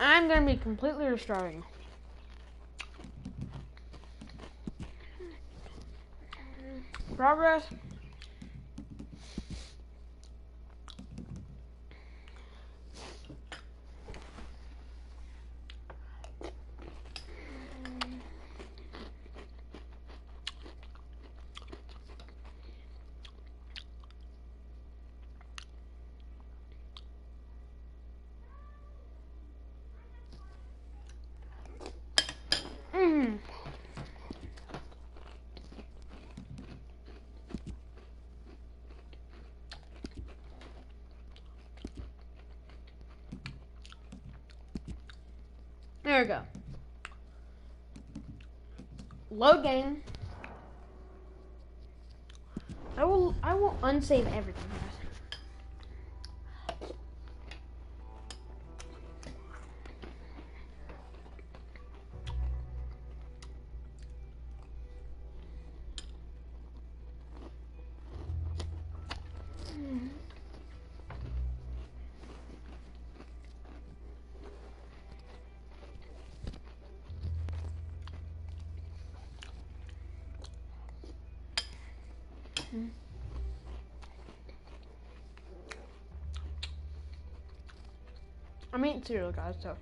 I'm gonna be completely restarting. Progress. There we go. Load game. I will unsave everything, guys. I'm eating cereal, guys, so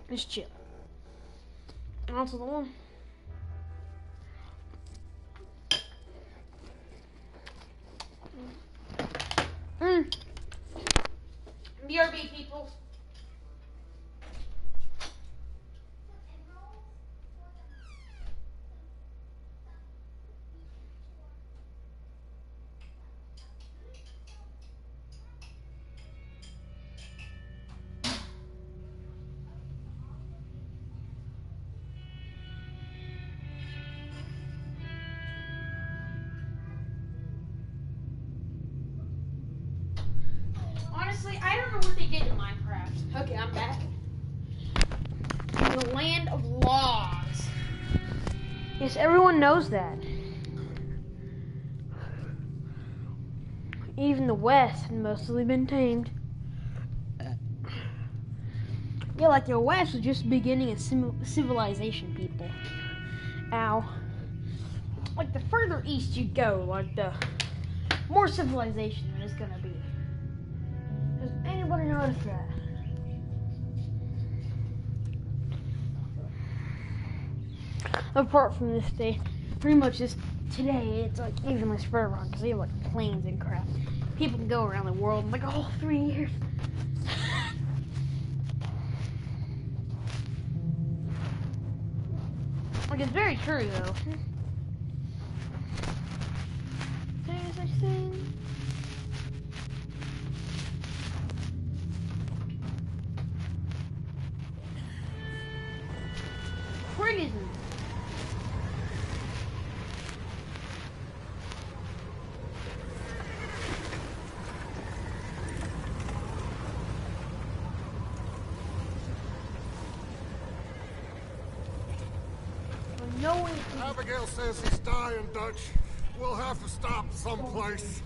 just chill. And also the one. BRB people. Honestly, I don't know what they did to Minecraft. Okay, I'm back. In the land of laws. Yes, everyone knows that. Even the West had mostly been tamed. Yeah, like the West was just beginning a civilization, people. Ow. Like the further east you go, like the more civilization it is gonna be. Does anybody notice that? Apart from this day, pretty much just today, it's like evenly spread around because they have like planes and crap. People can go around the world in like a whole 3 years. Like it's very true though. There's such thing. Prison. Abigail says he's dying, Dutch. We'll have to stop someplace.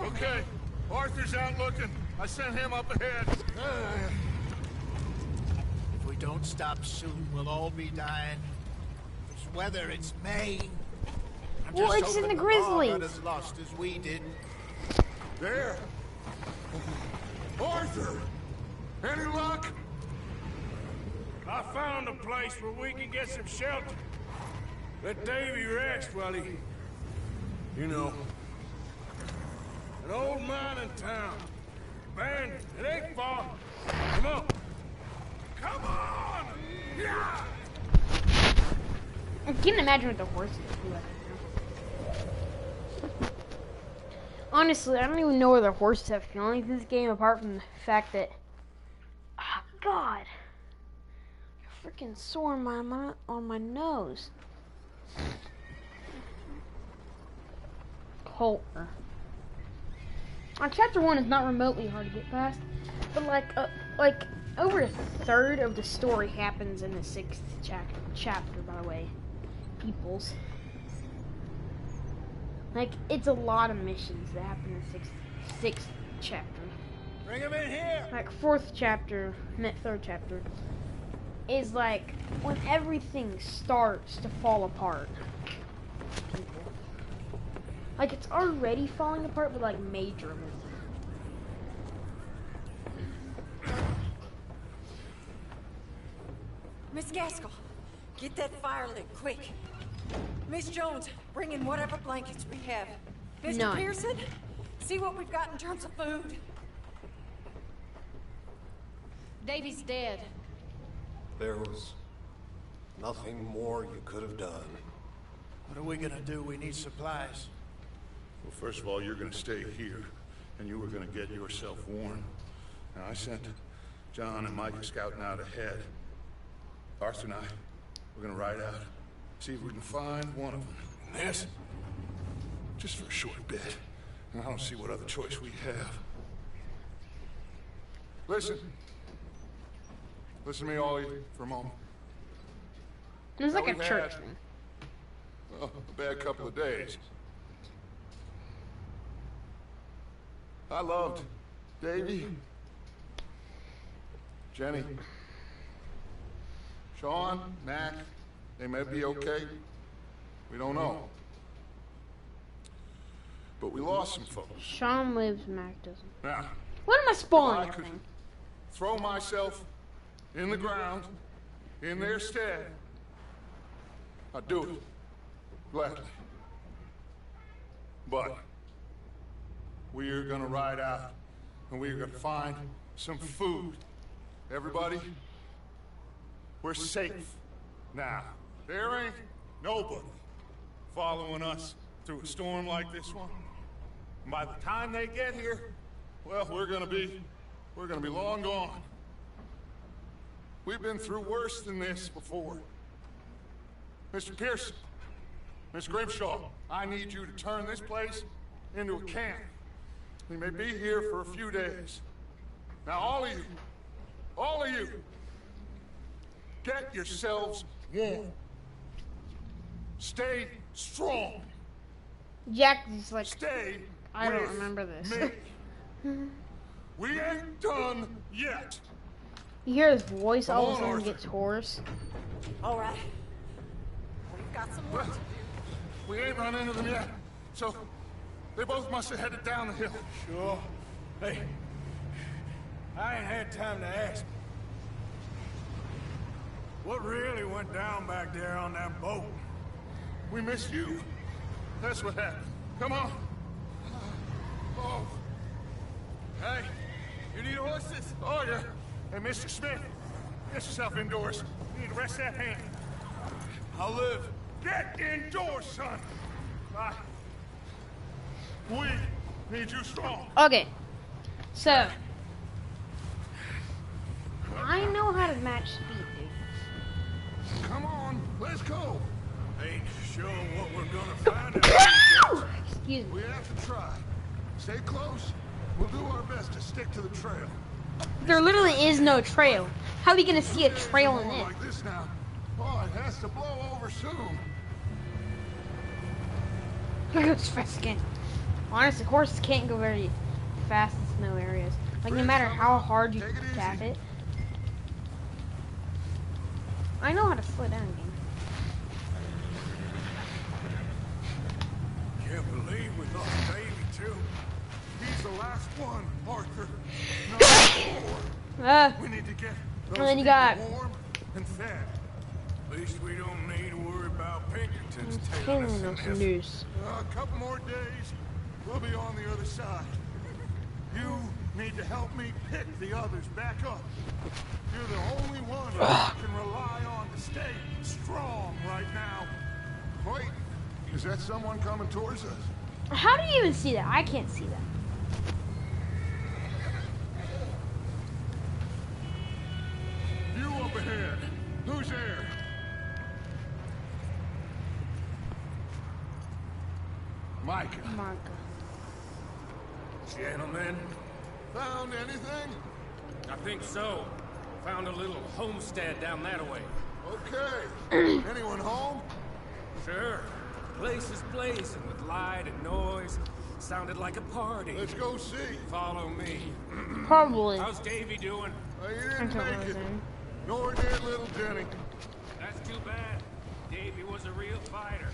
Okay, Arthur's out looking. I sent him up ahead. If we don't stop soon, we'll all be dying. It's weather, it's May. I'm Well, just it's in hoping the law Grizzlies. got as lost as we did. There. Arthur! Any luck? I found a place where we can get some shelter. Let Davy rest while he... You know. An old mining town. Abandoned. It ain't far. Come on. Come on! Yeah! I can't imagine what the horses do. Honestly, I don't even know where the horses have feelings in this game apart from the fact that... Oh, God. You're freaking sore on my nose. Colter. Chapter 1 is not remotely hard to get past, but like over a third of the story happens in the 6th chapter, by the way, peoples. Like, it's a lot of missions that happen in the sixth chapter. Bring him in here. Like fourth chapter, third chapter, is like when everything starts to fall apart. People. Like it's already falling apart, but like majorly. Miss Gaskell, get that fire lit, quick. Miss Jones, bring in whatever blankets we have. Mr. None. Pearson, see what we've got in terms of food. Davy's dead. There was nothing more you could have done. What are we gonna do? We need supplies. Well, first of all, you're gonna stay here, and you were gonna get yourself warm. Now, I sent John and Mike scouting out ahead. Arthur and I, we're gonna ride out, see if we can find one of them. And this, just for a short bit. And I don't see what other choice we have. Listen. Listen to me, all of you, for a moment. It's like a Now, we've church had, thing. well, a bad couple of days. I loved Davy, Jenny, Sean, Mac. They may be okay. We don't know. But we lost some folks. Sean lives, Mac doesn't. Now, What am I if spoiling I could everything? throw myself in the ground in their stead, I'd do it gladly. But we are gonna ride out and we are gonna find some food. Everybody, we're safe now. There ain't nobody following us through a storm like this one. And by the time they get here, well, we're gonna be long gone. We've been through worse than this before. Mr. Pearson, Miss Grimshaw, I need you to turn this place into a camp. We may be here for a few days. Now, all of you, get yourselves warm. Stay strong. Jack is like, Stay I don't with remember this. me. We ain't done yet. You hear his voice, Come all of a on, sudden Arthur. gets hoarse. All right. We've got some work to do. We ain't run into them yet, so they both must have headed down the hill. Sure. Hey, I ain't had time to ask. What really went down back there on that boat? We missed you. That's what happened. Come on. Oh. Hey, you need horses? Oh, yeah. Hey, Mr. Smith, get yourself indoors. You need to rest that hand. I'll live. Get indoors, son. Bye. We need you strong. Okay, so I know how to match speed, dude. Come on, let's go. Ain't sure what we're gonna find out. Excuse me. We have to try. Stay close. We'll do our best to stick to the trail. There literally is no trail. How are you gonna see a trail in More this? like this now. Oh, it has to blow over soon. Look at this fast again. Honestly, horses can't go very fast in snow areas. Like, no matter how hard you Take it tap easy. it. I know how to slow down again. Can't believe we lost Davy too. He's the last one, Arthur. No more. We need to get those And then you people got- warm and fed. At least we don't need to worry about Pinkertons tailing Killing us in us this. news. A couple more days, we'll be on the other side. You need to help me pick the others back up. You're the only one I can rely on to stay strong right now. Wait, is that someone coming towards us? How do you even see that? I can't see that. You up ahead. Who's there? Micah. Marco. Gentlemen, Found anything? I think so. Found a little homestead down that way. Okay. Anyone home? Sure. Place is blazing with light and noise. Sounded like a party. Let's go see. Follow me. Probably. How's Davy doing? He didn't Until make it. then. Nor did little Jenny. That's too bad. Davy was a real fighter.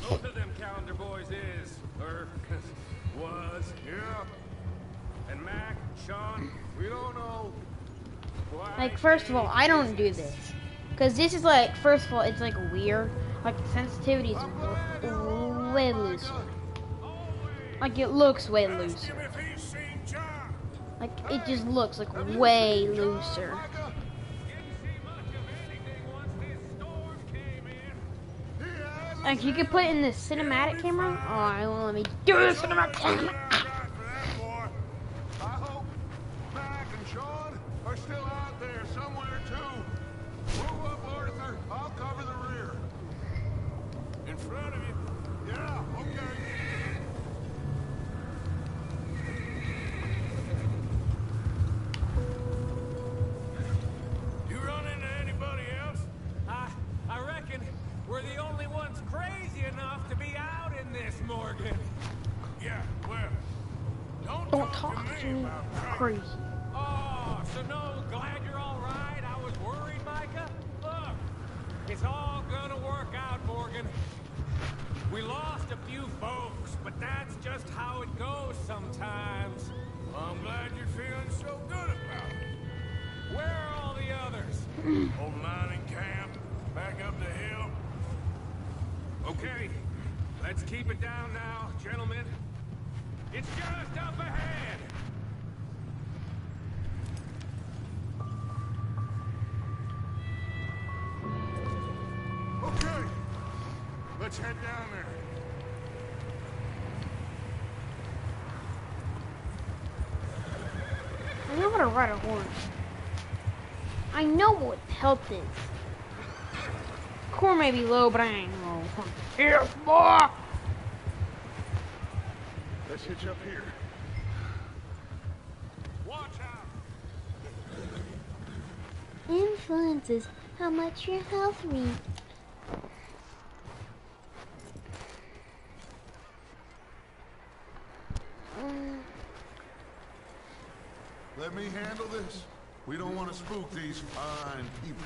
Both of them calendar boys is, or was. Yeah, And Mac, Sean, we don't know. why? Like, first of all, I don't do this. Because this is like, first of all, it's like weird. Like, the sensitivity is way looser. Like, it looks way Ask looser. him if he's seen John. Like, it just looks like way looser. Like, you could put it in the cinematic camera. Oh, it won't let me do the cinematic camera. I hope Mac and Sean are still out there somewhere too. Move up, Arthur. I'll cover the rear. In front of you. Yeah, okay. You run into anybody else? I reckon we're the only ones crazy enough to be out in this, Morgan. Yeah, well, Don't talk to me about that. crazy. Oh, so no, glad you're all right. I was worried, Micah. Look, it's all gonna work out, Morgan. We lost a few folks, but that's just how it goes sometimes. Well, I'm glad you're feeling so good about it. Where are all the others? Old mining camp, back up the hill. Okay, let's keep it down now, gentlemen. It's just up ahead. Okay. Let's head down there. I know how to ride a horse. I know what health is. Core may be low, but I ain't low. Here, boy! Let's hitch up here. Watch out. Influences how much your health reads. Let me handle this. We don't want to spook these fine people.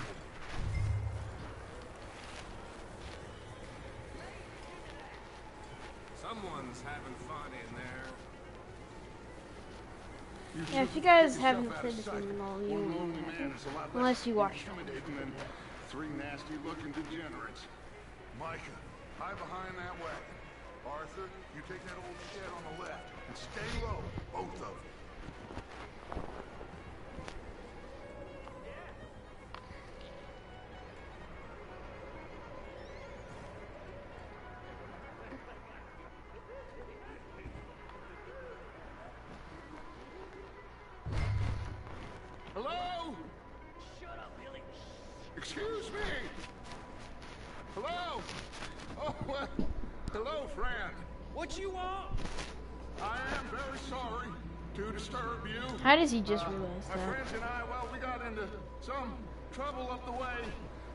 Someone's having fun in there. Yeah, if you guys haven't played this in a long One time, lonely man is a lot less unless you watched it. intimidating than three nasty-looking degenerates. Micah, hide behind that wagon. Arthur, you take that old shed on the left and stay low, both of you. Hello? Shut up, Billy. Excuse me. Hello? Oh, well, hello, friend. What you want? I am very sorry to disturb you. How does he just realize My that? friends and I, well, we got into some trouble up the way,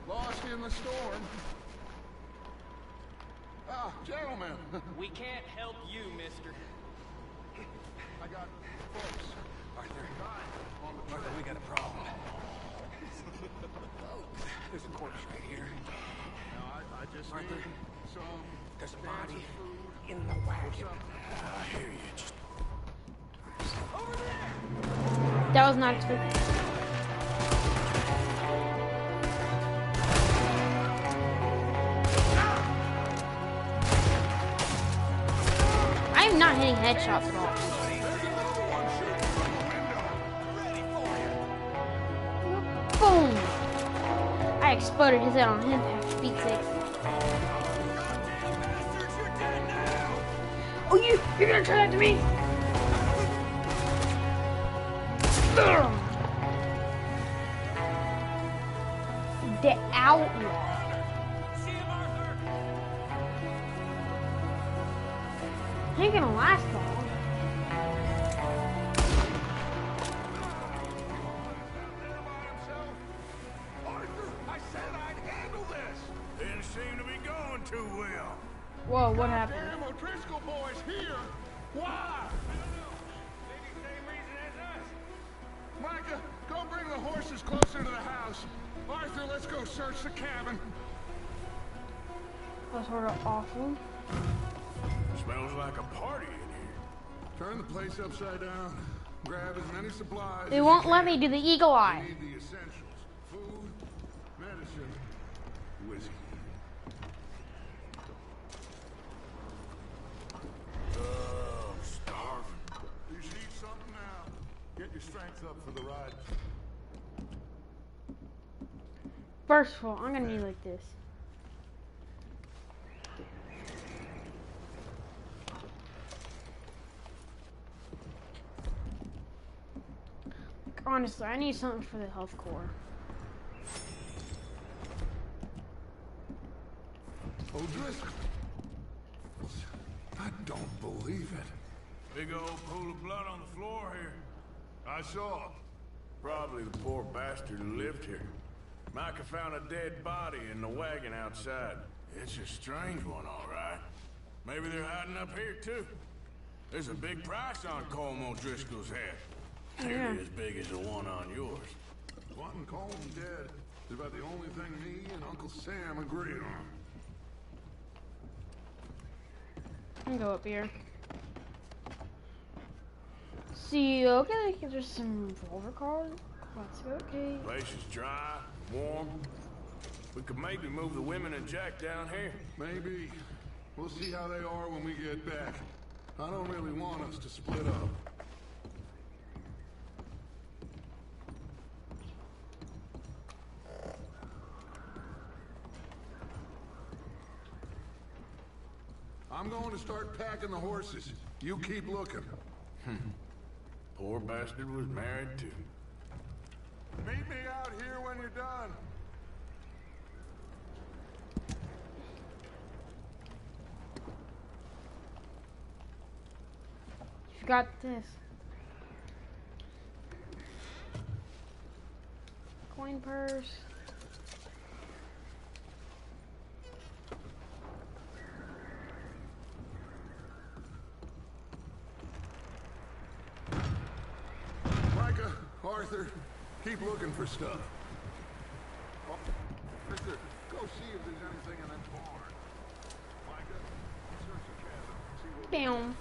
lost in the storm. Ah, gentlemen, We can't help you, mister. I got folks. Arthur, we got a problem. There's a corpse right here. Now, I just Arthur, need some there's a cans body of food in the or wagon. something. I hear you. Just That was not expected. I'm not hitting headshots at all. Boom! I exploded his head on impact, for Pete's sake. Oh, you're gonna try that to me? Ugh. The outlaw. See him, Arthur! Ain't gonna last long. Arthur, I said I'd handle this. didn't seem to be going too well. Whoa, what happened? Damn O'Driscoll boys here. Why? Maybe the same reason as us. Micah, go bring the horses closer to the house. Arthur, let's go search the cabin. That's sort of awful. Smells like a party in here. Turn the place upside down. Grab as many supplies. They won't let me do the eagle We eye. need the essentials. Food, medicine, whiskey. I'm starving. You should eat something now. Get your strength up for the ride. First of all, I'm gonna need like this. Honestly, I need something for the health core. O'Driscoll. I don't believe it. Big old pool of blood on the floor here. I saw. Probably the poor bastard who lived here. Micah found a dead body in the wagon outside. It's a strange one, all right. Maybe they're hiding up here, too. There's a big price on Colm O'Driscoll's head. Nearly as big as the one on yours. Wanting Colm dead is about the only thing me and Uncle Sam agree on. I can go up here. See, okay, there's some revolver cards. That's okay. Place is dry, warm. We could maybe move the women and Jack down here. Maybe. We'll see how they are when we get back. I don't really want us to split up. I'm going to start packing the horses. You keep looking. Poor bastard was married, too. Meet me out here when you're done. You got this. Coin purse. Micah, Arthur, keep looking for stuff. Oh, Victor, go see if there's anything in that barn. Micah, search the cabin. See what Bam.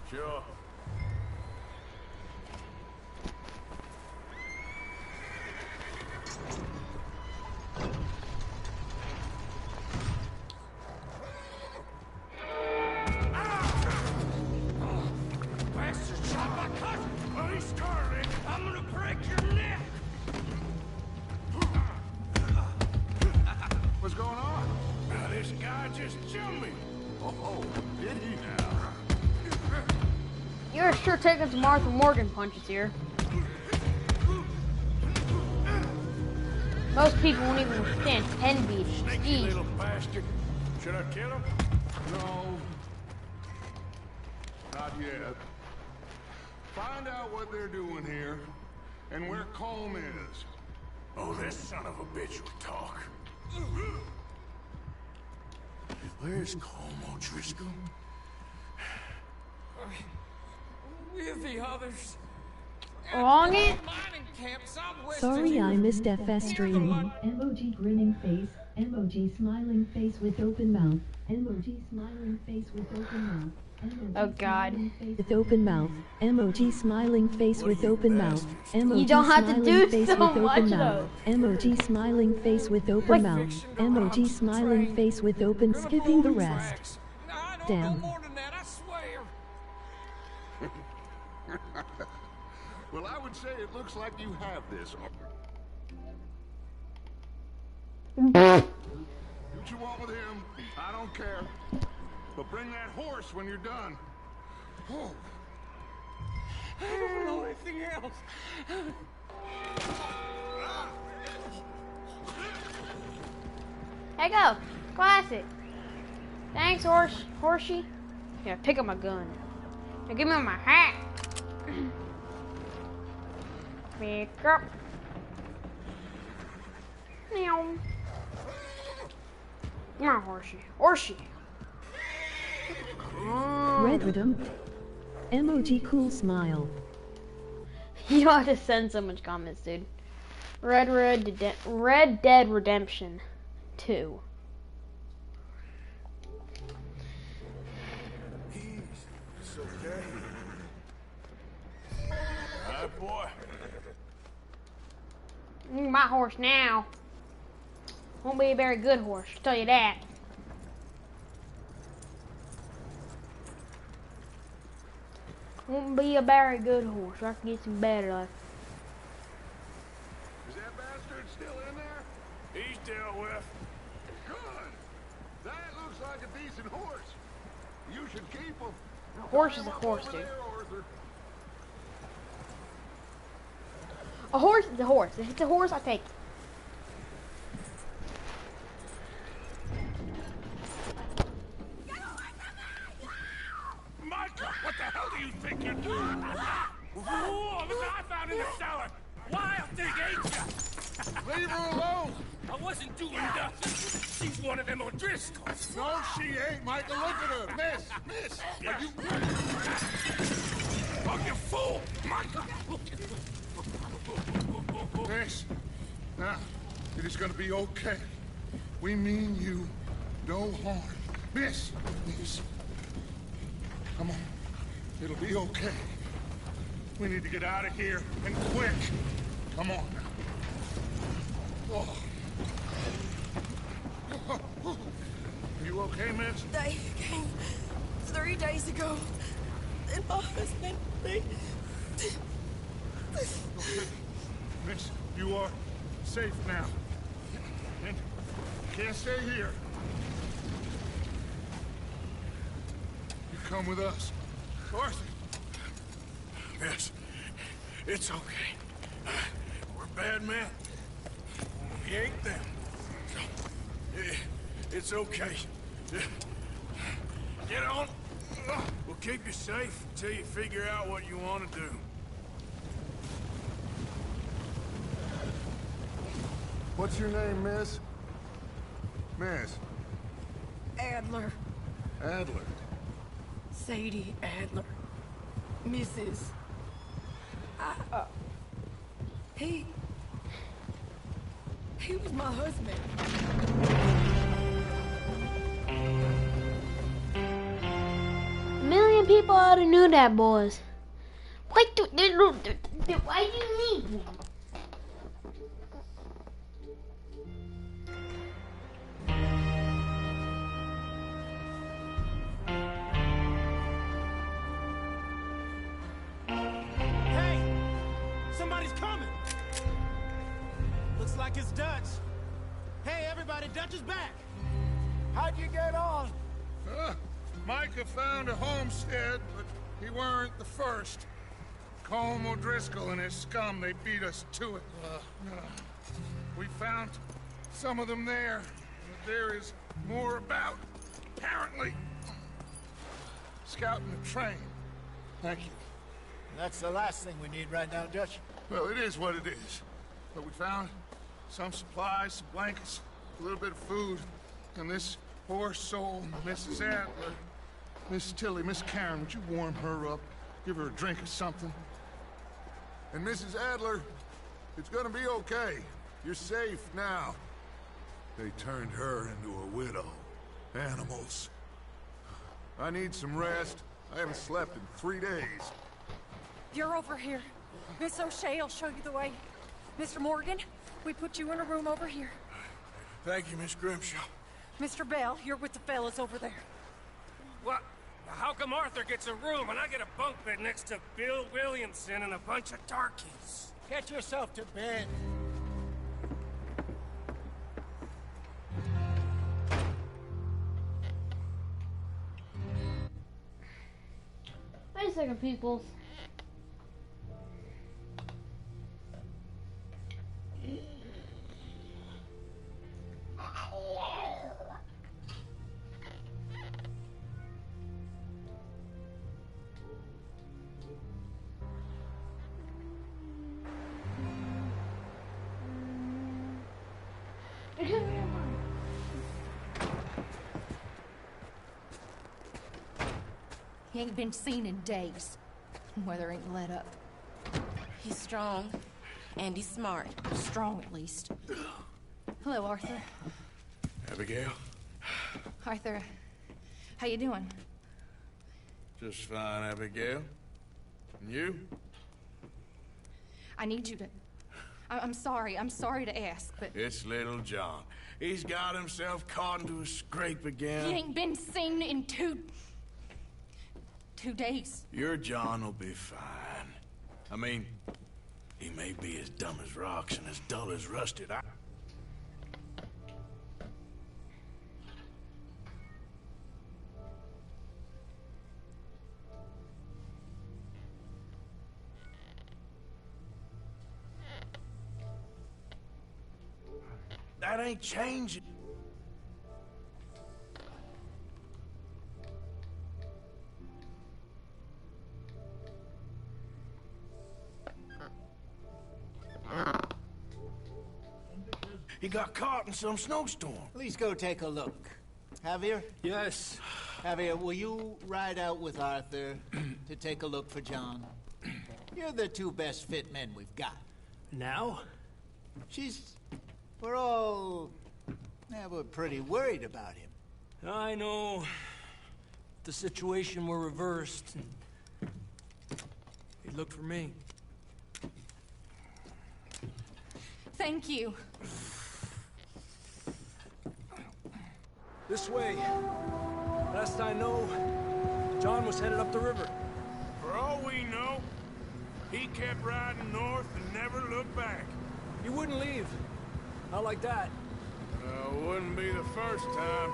Sure. Bastard shot my cousin! Oh, he's starving! I'm gonna break your neck! What's going on? Now, this guy just chilled me. Oh, did he now? You're sure taking some Martha Morgan punches here. Most people won't even withstand 10 beatings. Sneaky Jeez. little bastard. Should I kill him? No. Not yet. Find out what they're doing here and where Colm is. Oh, this son of a bitch will talk. Where's Colm O'Driscoll? With the others. Along it? Mining camp southwest Sorry of I here. missed FS streaming. Emoji grinning face, emoji smiling face with open mouth, emoji smiling face with open mouth. Emoji Oh, God. smiling face with open mouth, emoji smiling face with open mouth, emoji You don't have to smiling do face so with open much, mouth, emoji smiling face with open Like- mouth, emoji smiling face with open, Gonna skipping the blow these rest. racks. I don't Damn. know more than that, I swear. Well, I would say it looks like you have this. Do what you want with him. I don't care. But bring that horse when you're done. Oh. I don't know anything else. Hey, go. Classic. Thanks, horsey. Yeah, pick up my gun. Now give me my hat. Pick up. Meow. Come on, horsey. Horsey. Red Rhythm. Emoji cool smile. You don't have to send so much comments, dude. Red Dead Redemption 2. It's okay. All right, boy. My horse now. Won't be a very good horse, I'll tell you that. Won't be a very good horse. I can get some better luck. Is that bastard still in there? He's dealt with. Good. That looks like a decent horse. You should keep him. A horse is a Tie him up horse, over dude. there, Arthur. A horse is a horse. If it's a horse, I take it. Micah, what the hell do you think you're doing? Whoa, look what I found in the cellar. Wild thing, ain't ya? Leave her alone. I wasn't doing nothing. She's one of them O'Driscolls. No, she ain't, Michael. Look at her. Miss. Are you... Oh, you fool! Micah! Miss. Now, it is going to be okay. We mean you no harm. Miss. Come on. It'll be okay. We need to get out of here, and quick. Come on now. Oh. Are you okay, miss? They came 3 days ago. And my husband, they... Miss, you are safe now. And you can't stay here. You come with us. Arthur. Miss, it's okay. We're bad men. We ain't them. It's okay. Get on. We'll keep you safe until you figure out what you want to do. What's your name, miss? Miss. Adler. Adler. Sadie Adler. Mrs. He was my husband. A million people already knew that, boys. Why do you need me? Hey! Somebody's coming! Looks like it's Dutch. Hey, everybody, Dutch is back! How'd you get on? Micah found a homestead, but he weren't the first. Colm O'Driscoll and his scum, they beat us to it. We found some of them there, but there is more about, apparently. Scouting the train. Thank you. That's the last thing we need right now, Dutch. Well, it is what it is. But we found some supplies, some blankets, a little bit of food, and this poor soul, Mrs. Adler. Miss Tilly, Miss Karen, would you warm her up? Give her a drink or something? And Mrs. Adler, it's gonna be okay. You're safe now. They turned her into a widow. Animals. I need some rest. I haven't slept in 3 days. You're over here. Miss O'Shea will show you the way. Mr. Morgan, we put you in a room over here. Thank you, Miss Grimshaw. Mr. Bell, you're with the fellas over there. What? How come Arthur gets a room and I get a bunk bed next to Bill Williamson and a bunch of darkies? Get yourself to bed. Wait a second, peoples. He ain't been seen in days. Weather ain't let up. He's strong, and he's smart. Strong, at least. Hello, Arthur. Abigail? Arthur, how you doing? Just fine, Abigail. And you? I need you to... I'm sorry to ask, but... It's little John. He's got himself caught into a scrape again. He ain't been seen in two days. Your John will be fine. I mean, he may be as dumb as rocks and as dull as rusted. That ain't changing. He got caught in some snowstorm. Please go take a look. Javier? Yes. Javier, will you ride out with Arthur to take a look for John? You're the two best fit men we've got. Now? We're pretty worried about him. I know. If the situation were reversed, he'd look for me. Thank you. This way. Last I know, John was headed up the river. For all we know, he kept riding north and never looked back. He wouldn't leave. Not like that. Wouldn't be the first time.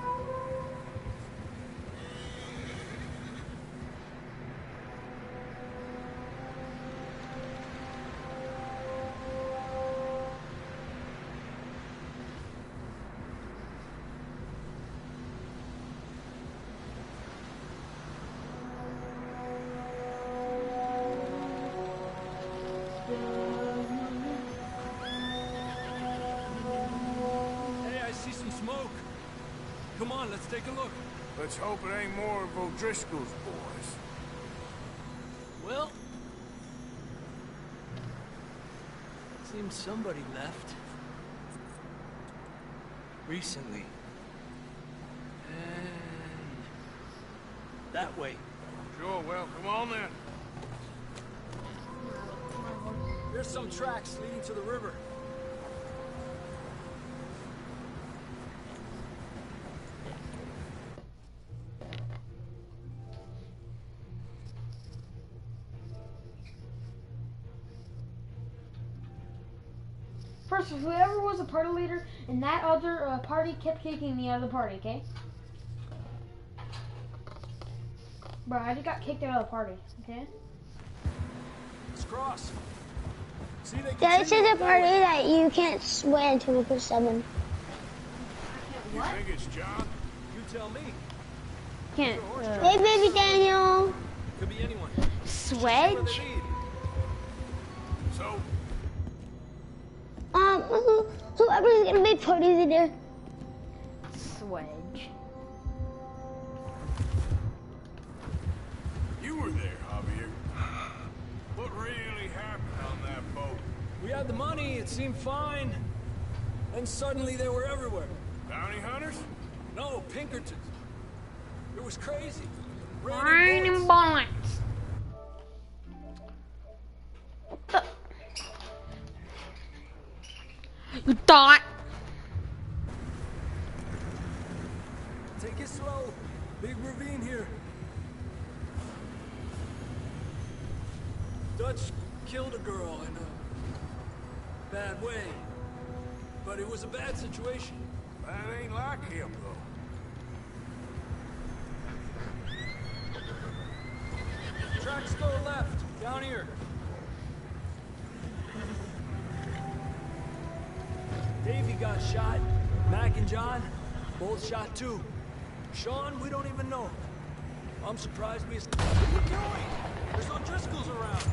Come on, let's take a look. Let's hope it ain't more of O'Driscoll's boys. Well... seems somebody left. Recently. And... that way. Sure, well, come on then. There's some tracks leading to the river. First, whoever was a party leader in that other party kept kicking the other party, okay? Bro, I just got kicked out of the party, okay? Let's cross. See, this is a party that you can't swear to because 7. You think it's John? You tell me. Can't. Hey, baby Daniel. Could be anyone. Swedge? So? Whoever's gonna be party leader. Swedge. You were there, Javier. What really happened on that boat? We had the money, it seemed fine. Then suddenly they were everywhere. Bounty hunters? No, Pinkertons. It was crazy. Raining bullets. You thought? Take it slow. Big ravine here. Dutch killed a girl in a bad way. But it was a bad situation. That ain't like him, though. Tracks go left, down here. Davey got shot. Mac and John, both shot too. Sean, we don't even know. I'm surprised we... What are you doing? There's O'Driscolls around.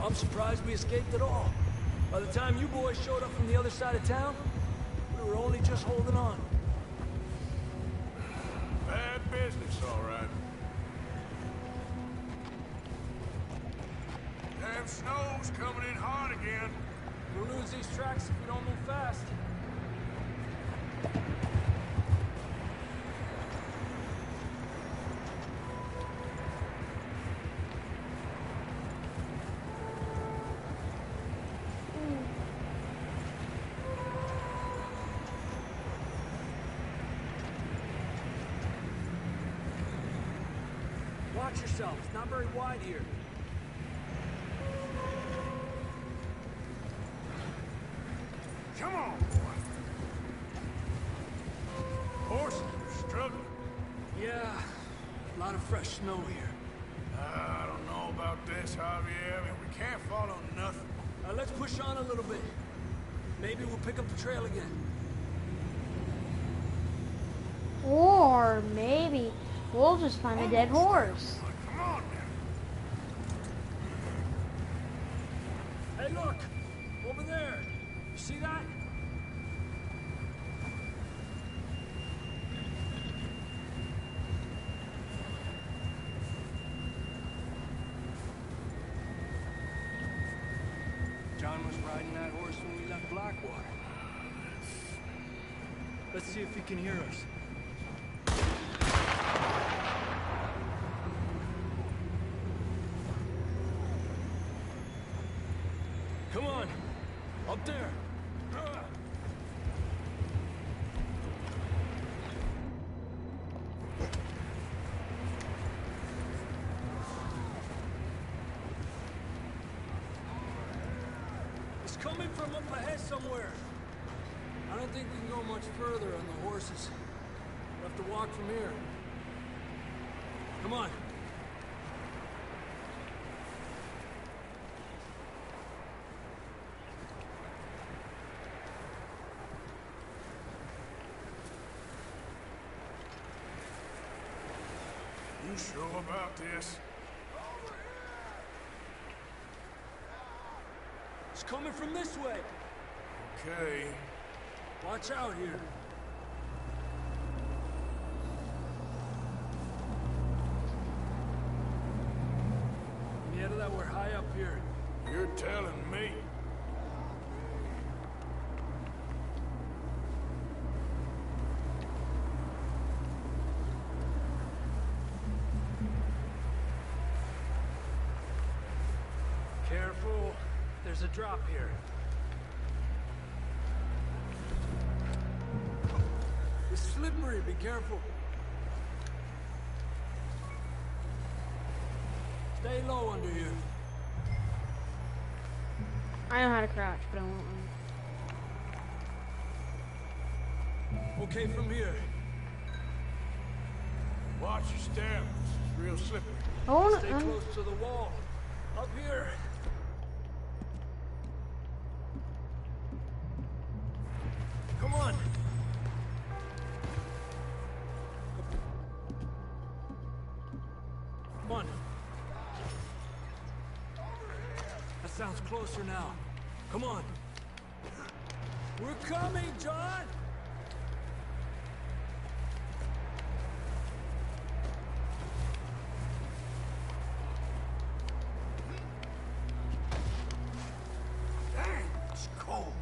I'm surprised we escaped at all. By the time you boys showed up from the other side of town, we were only just holding on. Bad business, all right. Them snow's coming in hard again. We'll lose these tracks if we don't move fast. Watch yourself. It's not very wide here. Come on, boy. Horses are struggling. Yeah, a lot of fresh snow here. I don't know about this, Javier. I mean, we can't follow nothing. Let's push on a little bit. Maybe we'll pick up the trail again. Or maybe we'll just find a dead horse. Come on now. Hey, look! Over there! You see that? John was riding that horse when we left Blackwater. Let's see if he can hear us. Come on! Up there! It's coming from up ahead somewhere. I don't think we can go much further on the horses. We'll have to walk from here. Come on. You sure about this? It's coming from this way. Okay. Watch out here. Yeah, that we're high up here. You're telling me. Careful. There's a drop here. It's slippery. Be careful. Stay low under here. I know how to crouch, but I won't. Okay, from here. Watch your step. This is real slippery. Stay close to the wall. Up here. Come on. Come on. That sounds closer now. Come on. We're coming, John! Dang, it's cold.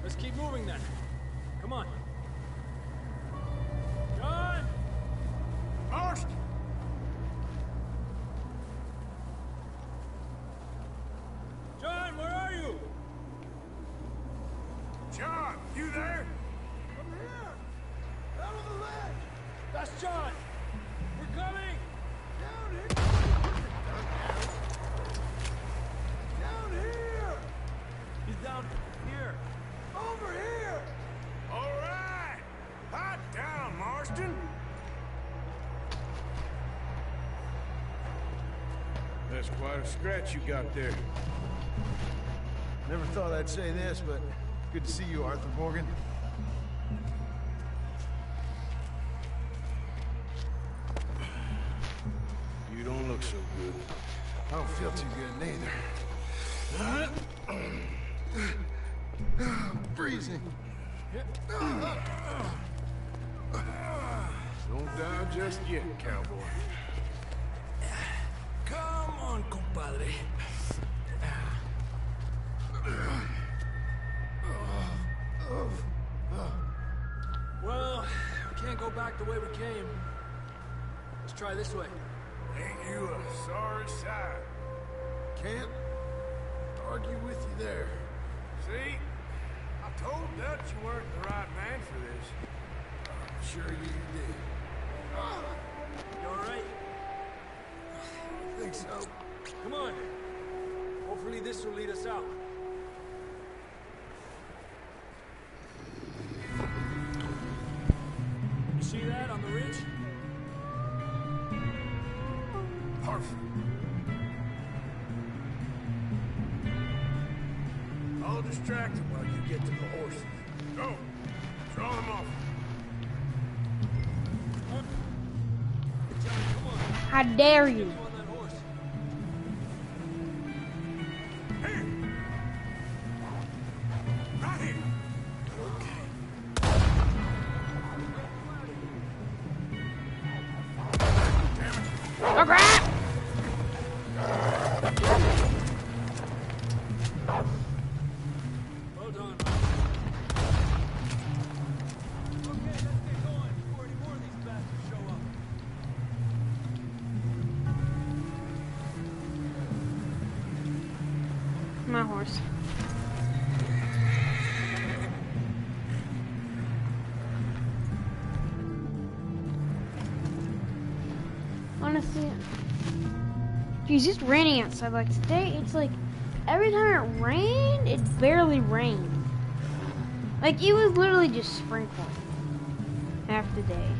Let's keep moving then. Come on. John! Marston! John, where are you? John, you there? I'm here! Down on the ledge! That's John! We're coming! Down here! Down here! He's down here! Over here! All right! Hot down, Marston! That's quite a scratch you got there. Never thought I'd say this, but good to see you, Arthur Morgan. so good. I don't feel too good neither. I'm freezing. Don't die just yet, cowboy. Come on, compadre. Well, we can't go back the way we came. Let's try this way. Ain't you a sorry sight? Can't argue with you there. See? I told Dutch you weren't the right man for this. I'm sure you did. You alright? I think so. Come on. Hopefully this will lead us out. You see that on the ridge? Perfect. I'll distract him while you get to the horses. Go. Draw them off. How dare you? Right here. Oh crap! Well done. Okay, let's get going before any more of these bastards show up. My horse. Honestly, geez, it's raining outside. Like today, it's like every time it rained, it barely rained. Like it was literally just sprinkling half the day.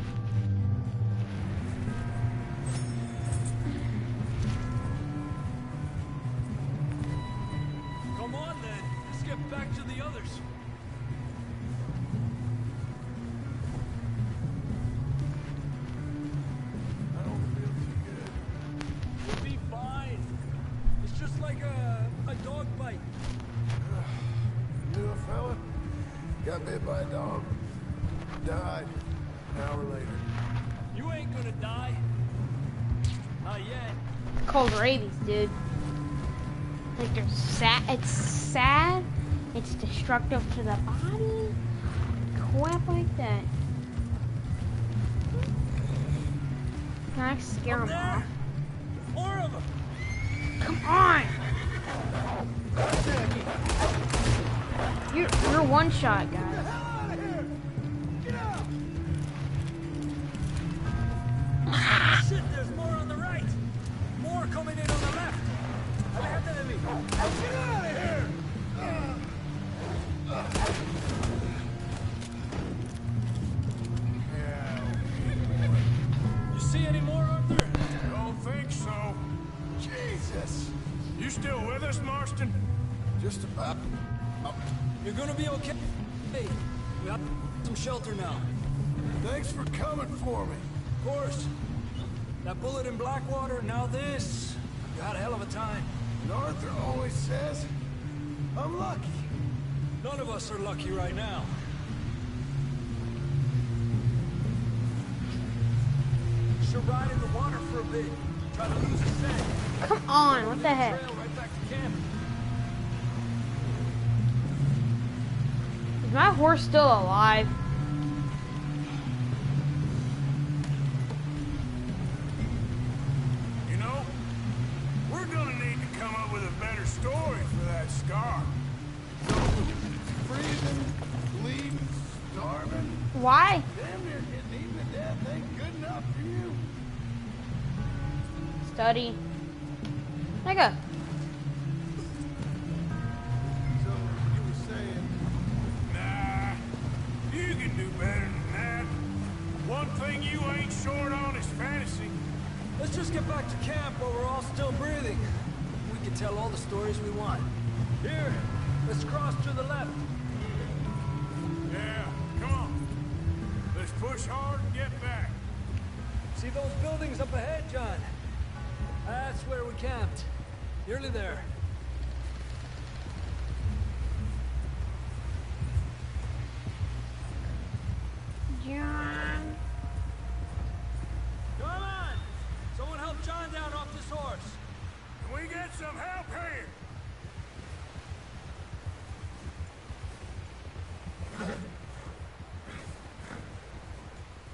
Come on then, let's get back to the others. I don't feel too good. You'll be fine. It's just like a dog bite. Knew a fella? Got bit by a dog. Died. An hour later. You ain't gonna die. Not yet. Cold rabies, dude. Like they're sad. It's sad. It's destructive to the body. Crap like that. Can I scare them off? More of them. Come on! You're one shot, guys. Shit, there's more on the right. More coming in on the left. Adelante. Get out of here! You see any more, Arthur? Don't think so. Jesus! You still with us, Marston? Just about. You're gonna be okay. Hey, we have some shelter now. Thanks for coming for me. Of course. That bullet in Blackwater, now this. You had a hell of a time. And Arthur always says, I'm lucky. None of us are lucky right now. Should ride in the water for a bit. Try to lose a scent. Come on, what the heck? Trail right back to camp. Is my horse still alive? You know, we're gonna need to come up with a better story for that scar. Freezing, bleeding, starving. Why? Damn near getting eaten to death ain't good enough for you. Study. Nigga. So, you were saying... Nah, you can do better than that. One thing you ain't short on is fantasy. Let's just get back to camp while we're all still breathing. We can tell all the stories we want. Here, let's cross to the left. Yeah, come on. Let's push hard and get back. See those buildings up ahead, John? That's where we camped. Nearly there. John. Come on! Someone help John down off this horse. Can we get some help here?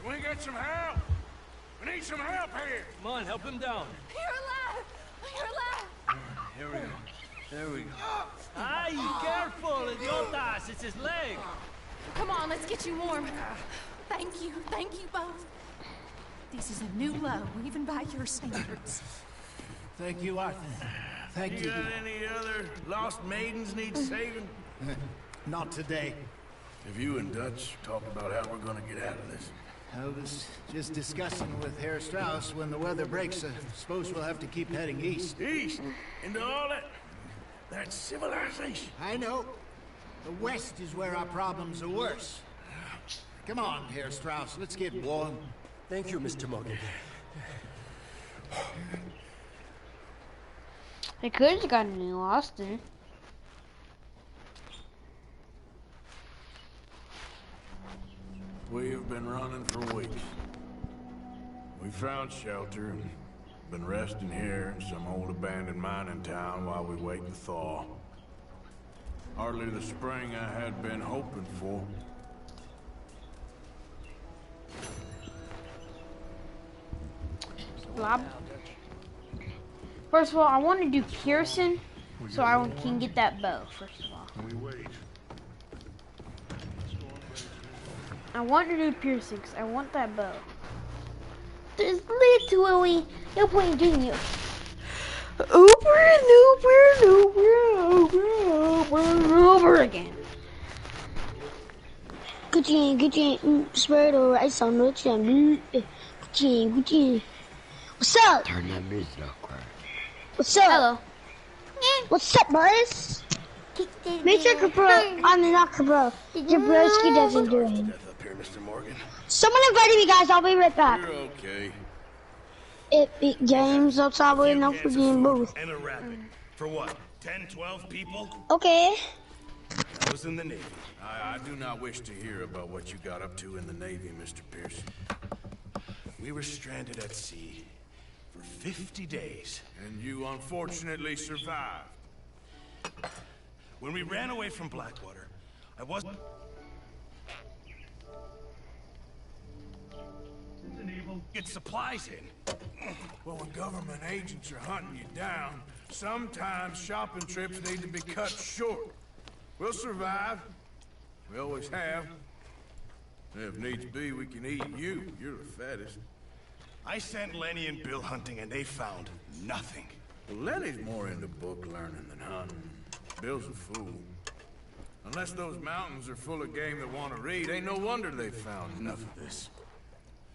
Can we get some help? We need some help here. Come on, help him down. You're alive! You're alive! Here we go. There we go. Ay, careful, idiotas! It's his leg. Come on, let's get you warm. Thank you both. This is a new low, even by your standards. Thank you, Arthur. Thank you. You got any other lost maidens need saving? Not today. Have you and Dutch talked about how we're gonna get out of this? I was just discussing with Herr Strauss when the weather breaks. I suppose we'll have to keep heading east. East? Into all that civilization? I know. The west is where our problems are worse. Come on, Herr Strauss, let's get warm. Thank you, Mr. Morgan. I could have gotten New Austin. We have been running for weeks. We found shelter and been resting here in some old abandoned mining town while we wait to thaw. Hardly the spring I had been hoping for. Blob. First of all, I want to do Pearson, so I can get that bow, first of all. We wait. I want to do piercing because I want that bow. There's literally no point in doing it. Over and over again. Good thing, spread the rice on the channel. Good thing. What's up? Turn that music up, Craig. What's up? Hello. What's up, boys? Mr. Cabral, I mean not Cabral. Jabrowski doesn't do it. Up here, Mr. Morgan. Someone invited me, guys. I'll be right back. You're okay. Epic Games outside waiting up for game booth. And a rabbit. For what? 10, 12 people? Okay. I was in the Navy. I do not wish to hear about what you got up to in the Navy, Mr. Pearson. We were stranded at sea for 50 days. And you unfortunately survived. When we ran away from Blackwater, I wasn't able to get supplies in. Well, when government agents are hunting you down, sometimes shopping trips need to be cut short. We'll survive. We always have. If needs be, we can eat you. You're the fattest. I sent Lenny and Bill hunting, and they found nothing. Well, Lenny's more into book learning than hunting. Bill's a fool. Unless those mountains are full of game that want to read, ain't no wonder they found Enough of this.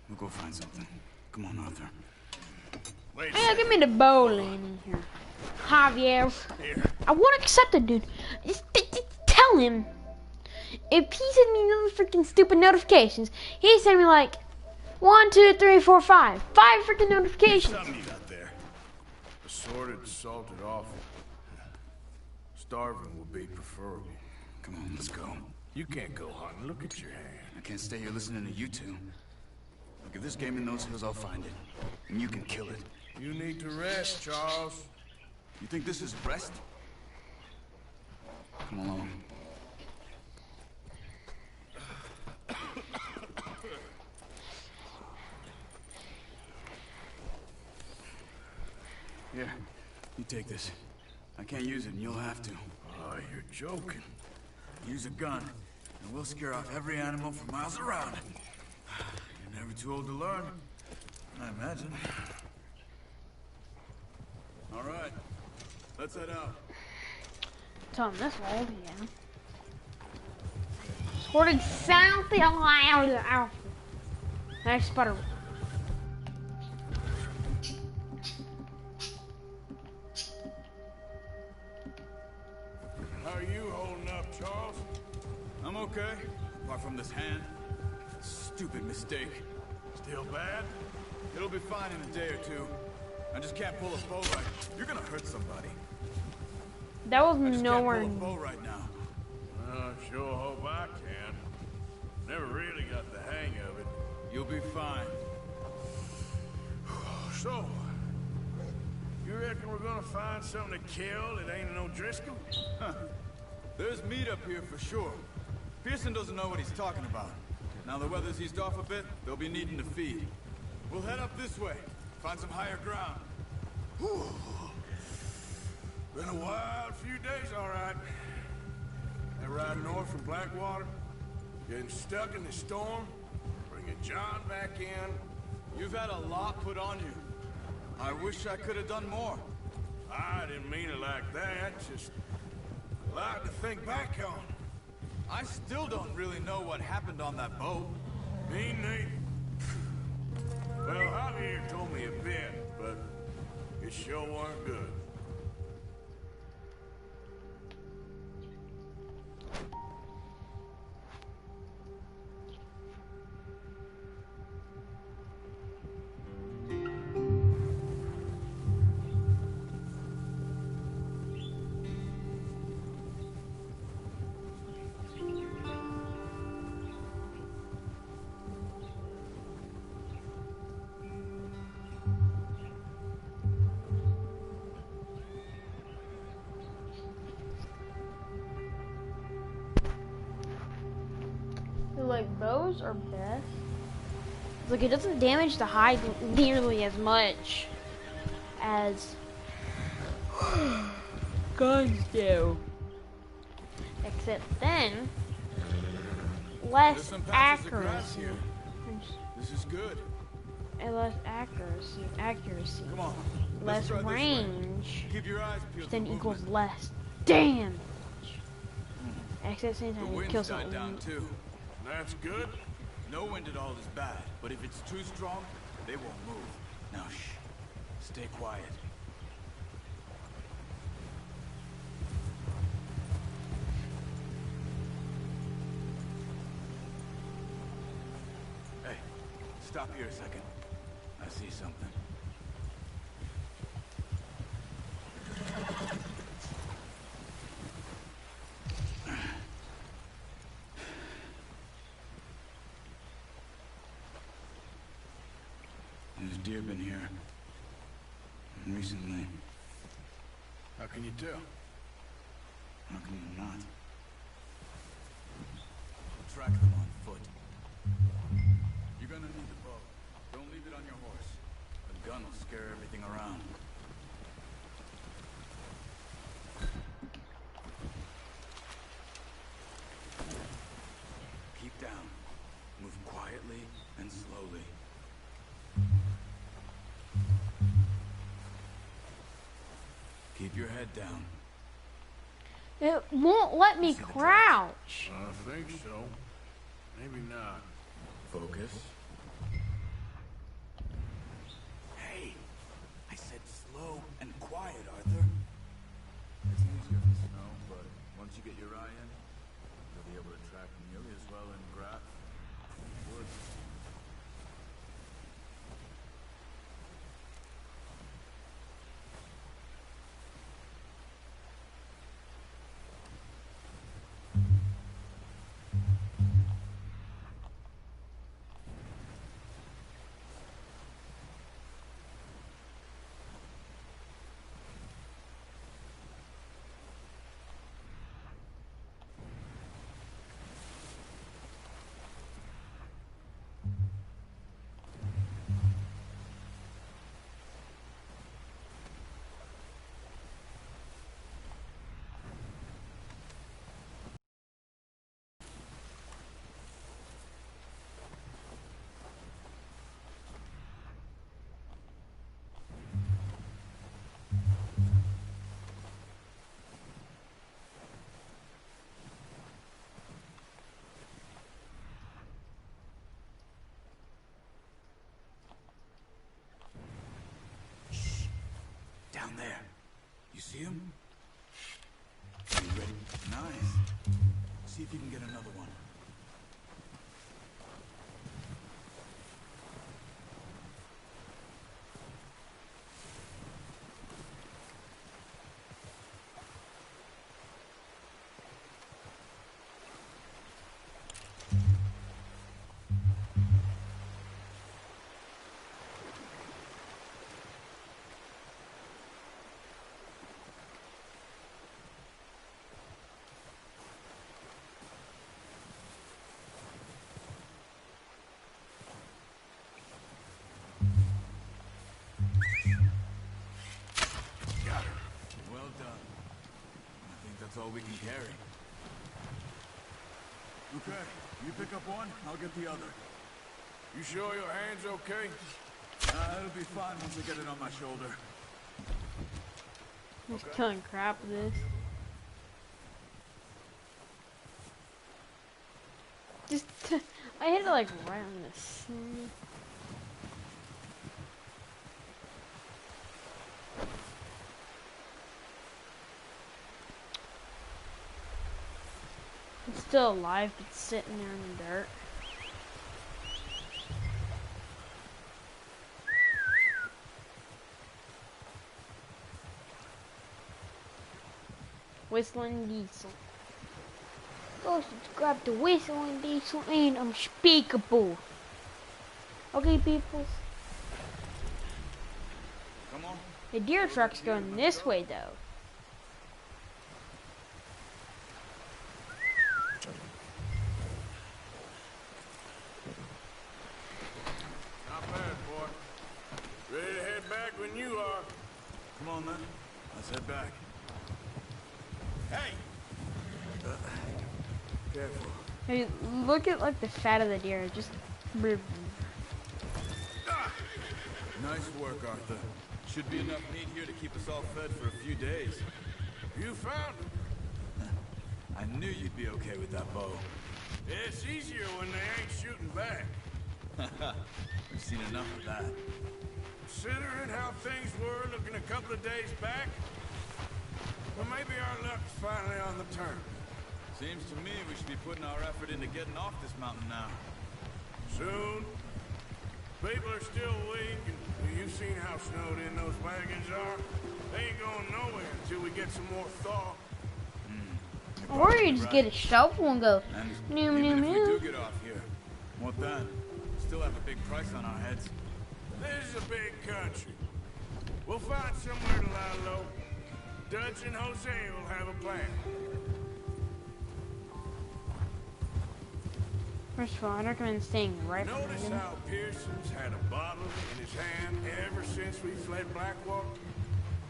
We'll go find something. Come on, Arthur. Wait. Hey, give me the bowling in here. Javier. Here. I won't accept it, dude. Just tell him. If he sends me another freaking stupid notifications, he sent me like 1, 2, 3, 4, 5. 5 freaking notifications. Something you got there. Assorted, salted offal. Starving would be preferable. Come on, let's go. You can't go hunting. Look at your hand. I can't stay here listening to you two. Look, if there's game in those hills, I'll find it. And you can kill it. You need to rest, Charles. You think this is rest? Come along. Here, you take this. I can't use it, and you'll have to. Oh, you're joking. Use a gun, and we'll scare off every animal for miles around. You're never too old to learn, I imagine. All right, let's head out. Tell him this old, yeah. Squirted something out of the outfit. Nice sputter. How are you holding up, Charles? I'm okay, apart from this hand. Stupid mistake. Still bad? It'll be fine in a day or two. I just can't pull a bow right. You're gonna hurt somebody. That was I just nowhere. can't pull a bow right now. I sure hope I can. Never really got the hang of it. You'll be fine. So, you reckon we're gonna find something to kill that ain't no Driscoll? Huh. There's meat up here for sure. Pearson doesn't know what he's talking about. Now the weather's eased off a bit, they'll be needing to feed. We'll head up this way, find some higher ground. Whew. Been a wild few days, all right. That ride north from Blackwater, getting stuck in the storm, bringing John back in. You've had a lot put on you. I wish I could have done more. I didn't mean it like that, just a lot to think back on. I still don't really know what happened on that boat. Me neither. Well, Javier told me a bit, but it sure weren't good. Like bows are best. Like it doesn't damage the hide nearly as much as guns do. Except then less accuracy. This is good. And less accuracy. Come on. Less range. Keep your eyes peeled. Then equals less damage. Except at the same time it kills died down too. That's good. No wind at all is bad, but if it's too strong, they won't move. Now shh. Stay quiet. Hey, stop here a second. I see something. There's deer been here. Recently. How can you tell? How can you not? We'll track them on foot. You're gonna need the bow. Don't leave it on your horse. The gun will scare everything around. Keep down. Move quietly and slowly. Keep your head down. It won't let me crouch. I think so. Maybe not. Focus. Hey! I said slow and quiet, Arthur. It's easier in the snow, but once you get your eye in, you'll be able to track nearly as well in grass as wood. we can carry. Okay, you pick up one, I'll get the other. You sure your hand's okay? It'll be fine once I get it on my shoulder. I'm just killing crap with this. I hit it like right on this. It's still alive, but it's sitting there in the dirt. Whistling Diesel. Go subscribe to Whistling Diesel and Unspeakable. Okay, people. Come on. The deer truck's going this way, though. Not bad, boy. Ready to head back when you are. Come on, then. Let's head back. Hey! Careful. Hey, look at like the fat of the deer. Just. Nice work, Arthur. Should be enough meat here to keep us all fed for a few days. You found it. I knew you'd be okay with that bow. It's easier when they ain't shooting back. We've seen enough of that. Considering how things were looking a couple of days back, well, maybe our luck's finally on the turn. Seems to me we should be putting our effort into getting off this mountain now. Soon. People are still weak, and you've seen how snowed in those wagons are. They ain't going nowhere until we get some more thaw. Or you just get a shovel and go. Even if we do get off here, what then? Still have a big price on our heads. This is a big country. We'll find somewhere to lie low. Dutch and Jose will have a plan. First of all, I recommend staying right behind Notice him. how Pearson's had a bottle in his hand ever since we fled Blackwater?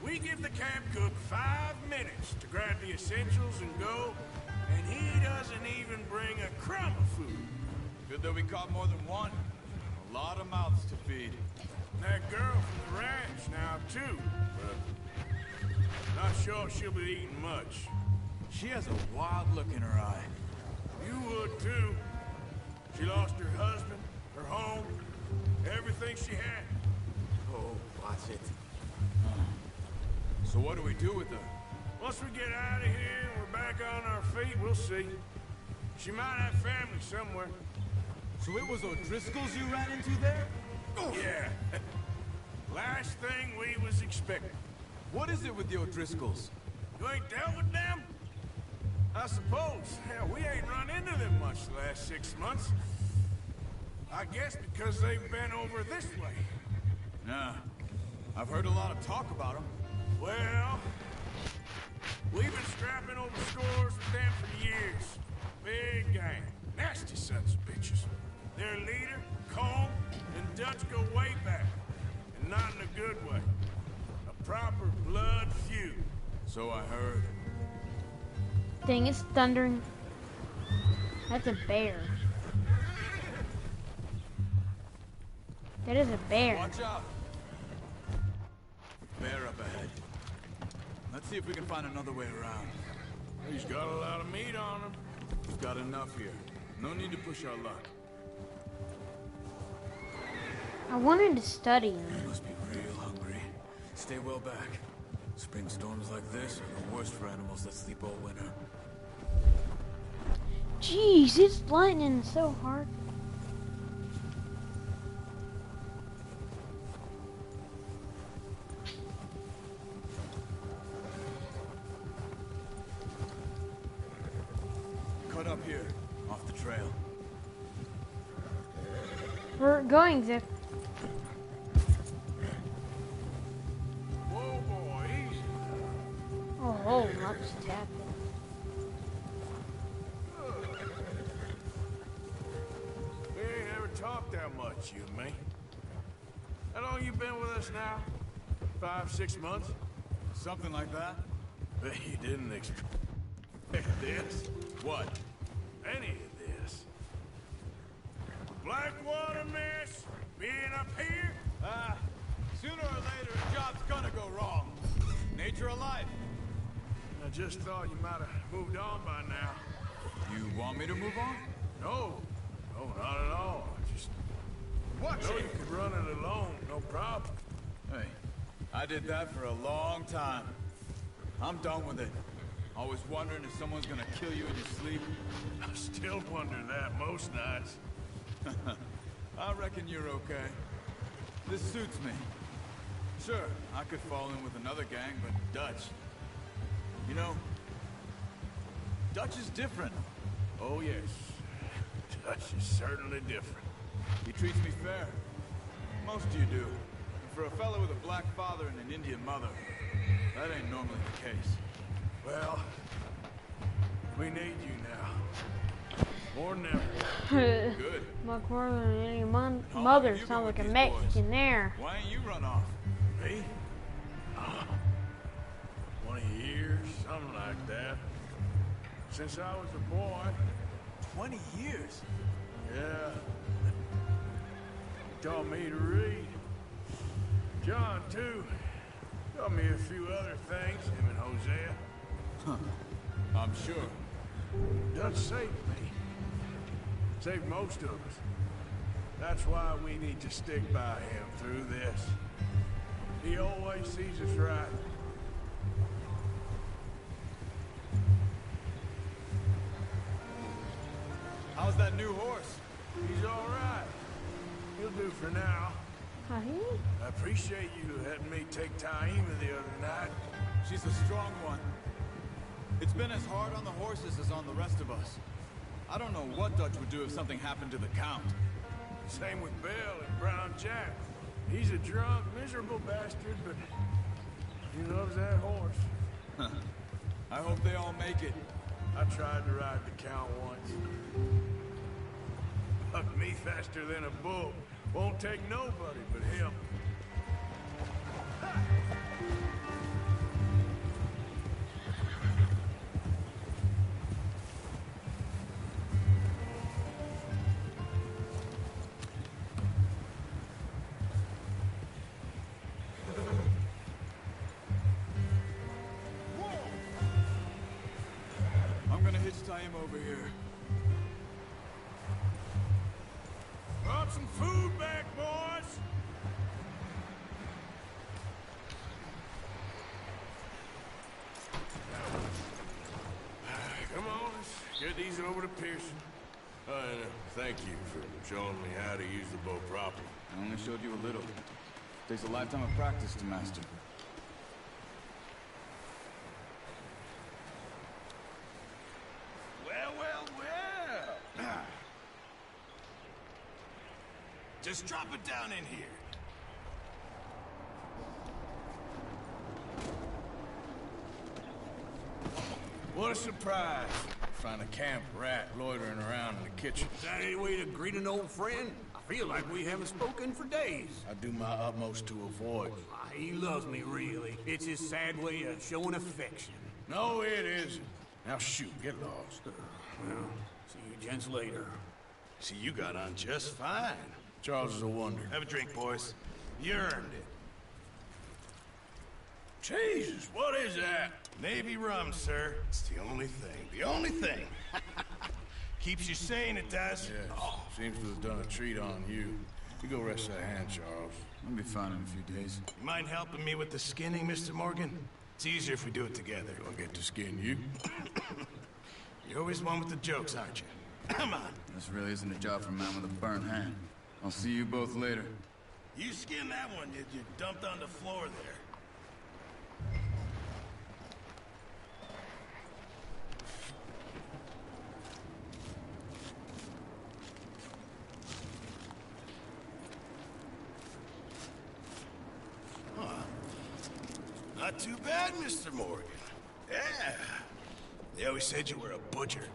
We give the camp cook 5 minutes to grab the essentials and go, and he doesn't even bring a crumb of food. Good that we caught more than one. A lot of mouths to feed. That girl from the ranch now, too, but not sure she'll be eating much. She has a wild look in her eye. You would, too. She lost her husband, her home, everything she had. Oh, watch it. So what do we do with her? Once we get out of here and we're back on our feet, we'll see. She might have family somewhere. So it was O'Driscoll's you ran into there? Yeah. Last thing we was expecting. What is it with the O'Driscolls? You ain't dealt with them? I suppose. Hell, we ain't run into them much the last 6 months. I guess because they've been over this way. Nah. I've heard a lot of talk about them. Well, we've been scrapping over scores with them for years. Big gang. Nasty sons of bitches. Their leader, Colm, and Dutch go way back. And not in a good way. A proper blood feud. So I heard. Dang, it's thundering. That's a bear. That is a bear. Watch out! Bear up ahead. Let's see if we can find another way around. He's got a lot of meat on him. We've got enough here. No need to push our luck. I wanted to study him. You must be real hungry. Stay well back. Spring storms like this are the worst for animals that sleep all winter. Jeez, it's lightning so hard. Cut up here, off the trail. We're going, Zip. Whoa, boy, easy. Oh, not just tapping. We ain't ever talked that much, you and me. How long you been with us now? 5, 6 months? Something like that. Bet you didn't expect. This? What? Any of this? Blackwater, miss? Being up here? Sooner or later, a job's gonna go wrong. Nature of life. I just thought you might have moved on by now. You want me to move on? No. No, not at all. Just... Watch know it! you could run it alone, no problem. Hey, I did that for a long time. I'm done with it. Always wondering if someone's gonna kill you in your sleep. I still wonder that most nights. I reckon you're okay. This suits me. Sure, I could fall in with another gang, but Dutch... You know, Dutch is different. Oh, yes. Dutch is certainly different. He treats me fair. Most of you do. And for a fellow with a black father and an Indian mother, that ain't normally the case. Well, we need you now. More than ever. Good. Black father and Indian mother sounds like a Mexican there. Why ain't you run off? Me? 20 years, something like that. Since I was a boy. 20 years? Yeah. He taught me to read. John, too. Taught me a few other things, him and Hosea. Huh. I'm sure. Dutch saved me. Saved most of us. That's why we need to stick by him through this. He always sees us right. How's that new horse? He's all right. He'll do for now. Hi. I appreciate you letting me take Taima the other night. She's a strong one. It's been as hard on the horses as on the rest of us. I don't know what Dutch would do if something happened to the Count. Same with Bill and Brown Jack. He's a drunk, miserable bastard, but he loves that horse. I hope they all make it. I tried to ride the Count once. Bucked me faster than a bull. Won't take nobody but him. I'm gonna hitch Taima over here. Brought some food back, boys! Come on, let's get these over to Pearson. And thank you for showing me how to use the bow properly. I only showed you a little. Takes a lifetime of practice to master. Well, well, well! Just drop it down in here. What a surprise. Find a camp rat loitering around in the kitchen. Is that any way to greet an old friend? I feel like we haven't spoken for days. I do my utmost to avoid. He loves me, really. It's his sad way of showing affection. No, it isn't. Now shoot, get lost. Well, see you gents later. See, you got on just fine. Charles is a wonder. Have a drink, boys. You earned it. Jesus, what is that? Navy rum, sir. It's the only thing. The only thing. Keeps you sane, it does. Yes. Seems to have done a treat on you. You go rest that hand, Charles. I'll be fine in a few days. You mind helping me with the skinning, Mr. Morgan? It's easier if we do it together. Do I get to skin you? You're always one with the jokes, aren't you? Come on. This really isn't a job for a man with a burnt hand. I'll see you both later. You skinned that one you dumped on the floor there. Not too bad, Mr. Morgan. Yeah. They always said you were a butcher.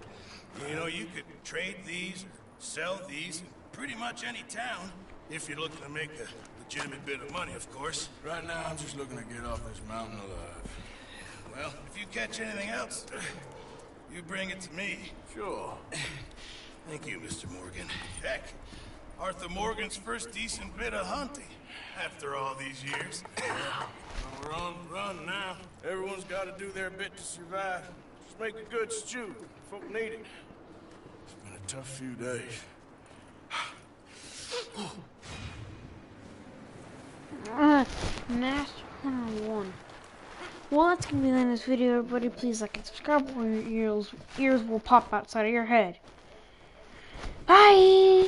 You know, you could trade these or sell these in pretty much any town, if you're looking to make a legitimate bit of money, of course. Right now, I'm just looking to get off this mountain alive. Well, if you catch anything else, you bring it to me. Sure. Thank you, Mr. Morgan. Heck, Arthur Morgan's first decent bit of hunting after all these years. We're on the run now. Everyone's got to do their bit to survive. Just make a good stew. Folk need it. It's been a tough few days. Master 101. Well, that's gonna be the end of this video, everybody. Please like and subscribe, or your ears will pop outside of your head. Bye!